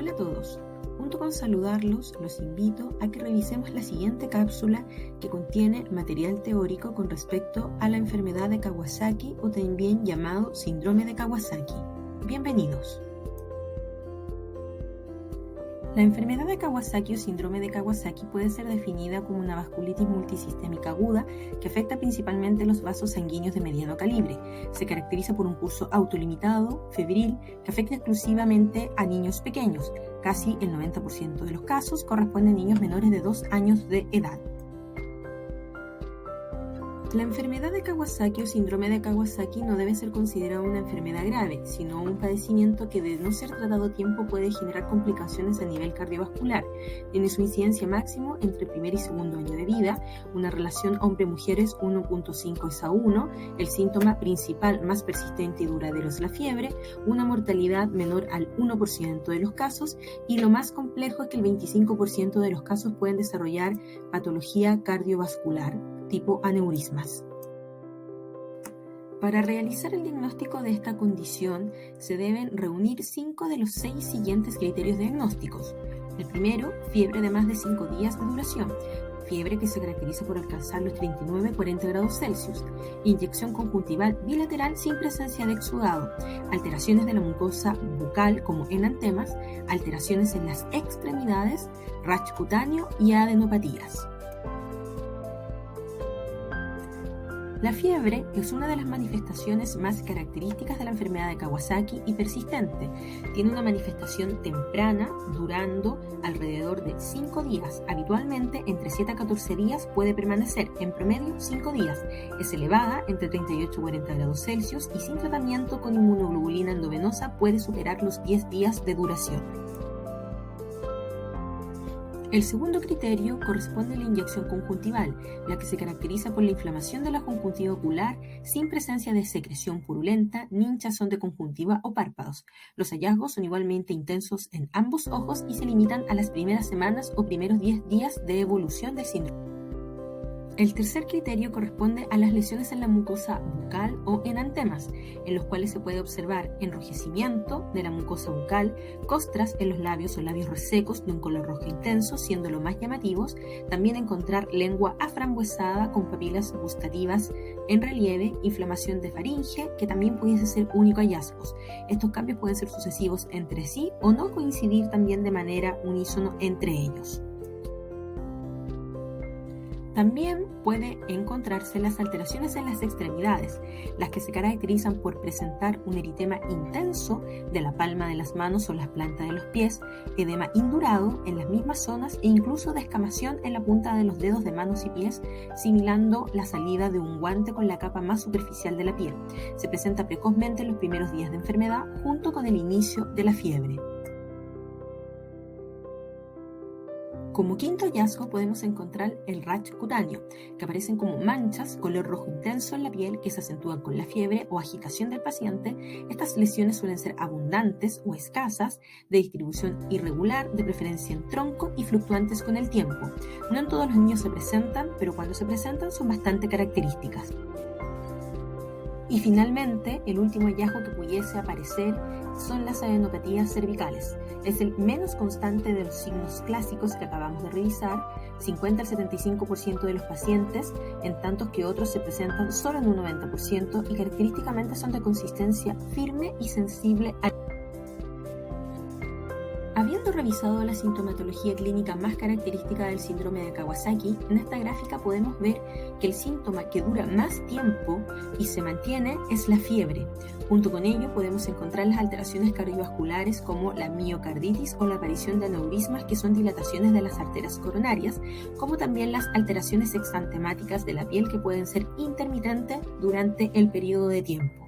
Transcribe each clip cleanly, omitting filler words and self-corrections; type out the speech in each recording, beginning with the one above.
Hola a todos. Junto con saludarlos, los invito a que revisemos la siguiente cápsula que contiene material teórico con respecto a la enfermedad de Kawasaki o también llamado síndrome de Kawasaki. Bienvenidos. La enfermedad de Kawasaki o síndrome de Kawasaki puede ser definida como una vasculitis multisistémica aguda que afecta principalmente los vasos sanguíneos de mediano calibre. Se caracteriza por un curso autolimitado, febril, que afecta exclusivamente a niños pequeños. Casi el 90% de los casos corresponden a niños menores de 2 años de edad. La enfermedad de Kawasaki o síndrome de Kawasaki no debe ser considerada una enfermedad grave, sino un padecimiento que de no ser tratado a tiempo puede generar complicaciones a nivel cardiovascular. Tiene su incidencia máximo entre primer y segundo año de vida, una relación hombre-mujeres 1.5 es a 1, el síntoma principal más persistente y duradero es la fiebre, una mortalidad menor al 1% de los casos y lo más complejo es que el 25% de los casos pueden desarrollar patología cardiovascular tipo aneurismas. Para realizar el diagnóstico de esta condición se deben reunir 5 de los 6 siguientes criterios diagnósticos. El primero, fiebre de más de 5 días de duración, fiebre que se caracteriza por alcanzar los 39-40 grados Celsius, inyección conjuntival bilateral sin presencia de exudado, alteraciones de la mucosa bucal como enantemas, alteraciones en las extremidades, rash cutáneo y adenopatías. La fiebre es una de las manifestaciones más características de la enfermedad de Kawasaki y persistente. Tiene una manifestación temprana, durando alrededor de 5 días. Habitualmente, entre 7 a 14 días puede permanecer, en promedio 5 días. Es elevada, entre 38 y 40 grados Celsius, y sin tratamiento con inmunoglobulina endovenosa puede superar los 10 días de duración. El segundo criterio corresponde a la inyección conjuntival, la que se caracteriza por la inflamación de la conjuntiva ocular sin presencia de secreción purulenta ni hinchazón de conjuntiva o párpados. Los hallazgos son igualmente intensos en ambos ojos y se limitan a las primeras semanas o primeros 10 días de evolución del síndrome. El tercer criterio corresponde a las lesiones en la mucosa bucal o enantemas, en los cuales se puede observar enrojecimiento de la mucosa bucal, costras en los labios o labios resecos de un color rojo intenso, siendo los más llamativos, también encontrar lengua aframbuesada con papilas gustativas en relieve, inflamación de faringe, que también pudiese ser único hallazgos. Estos cambios pueden ser sucesivos entre sí o no coincidir también de manera unísono entre ellos. También puede encontrarse las alteraciones en las extremidades, las que se caracterizan por presentar un eritema intenso de la palma de las manos o las plantas de los pies, edema indurado en las mismas zonas e incluso descamación en la punta de los dedos de manos y pies, simulando la salida de un guante con la capa más superficial de la piel. Se presenta precozmente en los primeros días de enfermedad junto con el inicio de la fiebre. Como quinto hallazgo podemos encontrar el rash cutáneo, que aparecen como manchas color rojo intenso en la piel que se acentúan con la fiebre o agitación del paciente. Estas lesiones suelen ser abundantes o escasas, de distribución irregular, de preferencia en tronco y fluctuantes con el tiempo. No en todos los niños se presentan, pero cuando se presentan son bastante características. Y finalmente, el último hallazgo que pudiese aparecer son las adenopatías cervicales. Es el menos constante de los signos clásicos que acabamos de revisar, 50 al 75% de los pacientes, en tanto que otros se presentan solo en un 90% y característicamente son de consistencia firme y sensible a... Habiendo revisado la sintomatología clínica más característica del síndrome de Kawasaki, en esta gráfica podemos ver que el síntoma que dura más tiempo y se mantiene es la fiebre. Junto con ello podemos encontrar las alteraciones cardiovasculares como la miocarditis o la aparición de aneurismas, que son dilataciones de las arterias coronarias, como también las alteraciones exantemáticas de la piel que pueden ser intermitentes durante el periodo de tiempo.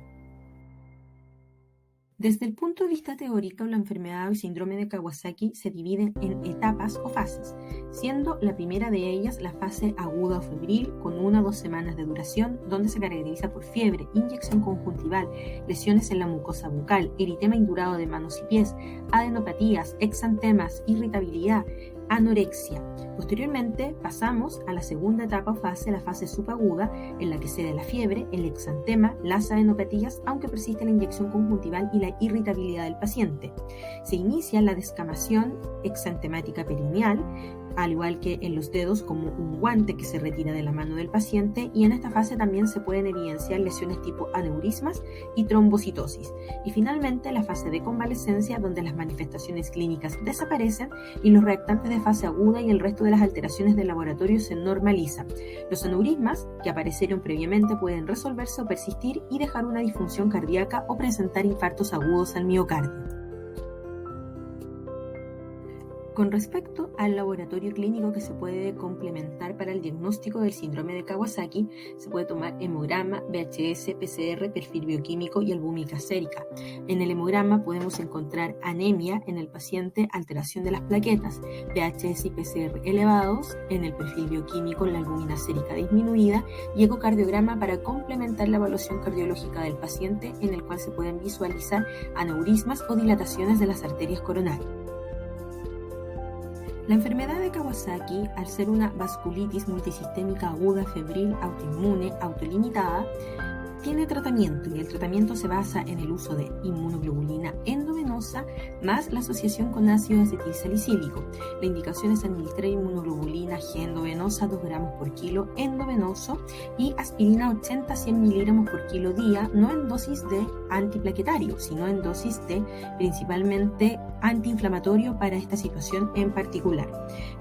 Desde el punto de vista teórico, la enfermedad o síndrome de Kawasaki se divide en etapas o fases, siendo la primera de ellas la fase aguda o febril con 1 a 2 semanas de duración, donde se caracteriza por fiebre, inyección conjuntival, lesiones en la mucosa bucal, eritema indurado de manos y pies, adenopatías, exantemas, irritabilidad, anorexia. Posteriormente pasamos a la segunda etapa o fase, la fase subaguda, en la que cede la fiebre, el exantema, las adenopatías, aunque persiste la inyección conjuntival y la irritabilidad del paciente. Se inicia la descamación exantemática perineal, al igual que en los dedos, como un guante que se retira de la mano del paciente, y en esta fase también se pueden evidenciar lesiones tipo aneurismas y trombocitosis. Y finalmente la fase de convalescencia, donde las manifestaciones clínicas desaparecen y los reactantes de fase aguda y el resto de las alteraciones del laboratorio se normalizan. Los aneurismas que aparecieron previamente pueden resolverse o persistir y dejar una disfunción cardíaca o presentar infartos agudos al miocardio. Con respecto al laboratorio clínico que se puede complementar para el diagnóstico del síndrome de Kawasaki, se puede tomar hemograma, VHS, PCR, perfil bioquímico y albúmica sérica. En el hemograma podemos encontrar anemia en el paciente, alteración de las plaquetas, VHS y PCR elevados, en el perfil bioquímico la albúmina sérica disminuida y ecocardiograma para complementar la evaluación cardiológica del paciente, en el cual se pueden visualizar aneurismas o dilataciones de las arterias coronarias. La enfermedad de Kawasaki, al ser una vasculitis multisistémica aguda, febril, autoinmune, autolimitada, tiene tratamiento y el tratamiento se basa en el uso de inmunoglobulina endovenosa más la asociación con ácido acetilsalicílico. La indicación es administrar inmunoglobulina G endovenosa 2 gramos por kilo endovenoso y aspirina 80-100 miligramos por kilo día, no en dosis de antiplaquetario, sino en dosis de principalmente antiinflamatorio para esta situación en particular.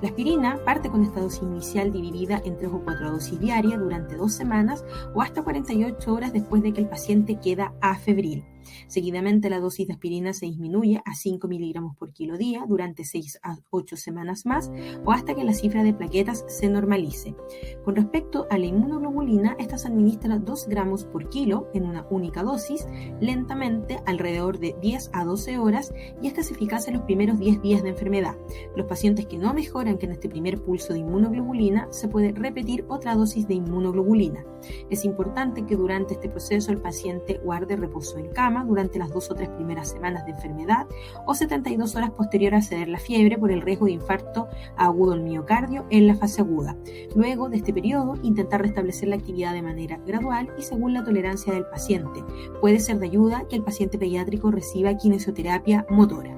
La aspirina parte con esta dosis inicial dividida en 3 o 4 dosis diarias durante 2 semanas o hasta 48 horas después de que el paciente queda afebril. Seguidamente la dosis de aspirina se disminuye a 5 miligramos por kilo día durante 6 a 8 semanas más o hasta que la cifra de plaquetas se normalice. Con respecto a la inmunoglobulina, esta se administra 2 gramos por kilo en una única dosis, lentamente alrededor de 10 a 12 horas y esta es eficaz en los primeros 10 días de enfermedad. Los pacientes que no mejoran en este primer pulso de inmunoglobulina se puede repetir otra dosis de inmunoglobulina. Es importante que durante este proceso el paciente guarde reposo en cama durante las 2 o 3 primeras semanas de enfermedad o 72 horas posterior a ceder la fiebre por el riesgo de infarto agudo al miocardio en la fase aguda. Luego de este periodo, intentar restablecer la actividad de manera gradual y según la tolerancia del paciente. Puede ser de ayuda que el paciente pediátrico reciba kinesiología motora.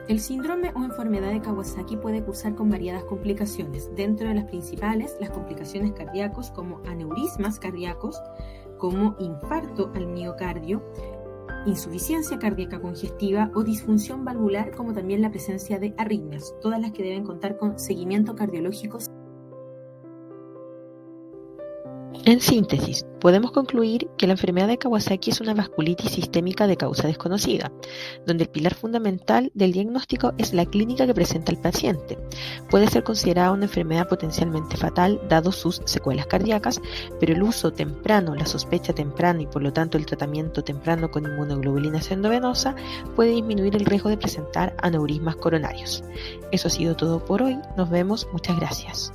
El síndrome o enfermedad de Kawasaki puede cursar con variadas complicaciones. Dentro de las principales, las complicaciones cardíacas como aneurismas cardíacos, como infarto al miocardio, insuficiencia cardíaca congestiva o disfunción valvular, como también la presencia de arritmias, todas las que deben contar con seguimiento cardiológico. En síntesis, podemos concluir que la enfermedad de Kawasaki es una vasculitis sistémica de causa desconocida, donde el pilar fundamental del diagnóstico es la clínica que presenta el paciente. Puede ser considerada una enfermedad potencialmente fatal, dado sus secuelas cardíacas, pero el uso temprano, la sospecha temprana y por lo tanto el tratamiento temprano con inmunoglobulina endovenosa puede disminuir el riesgo de presentar aneurismas coronarios. Eso ha sido todo por hoy. Nos vemos. Muchas gracias.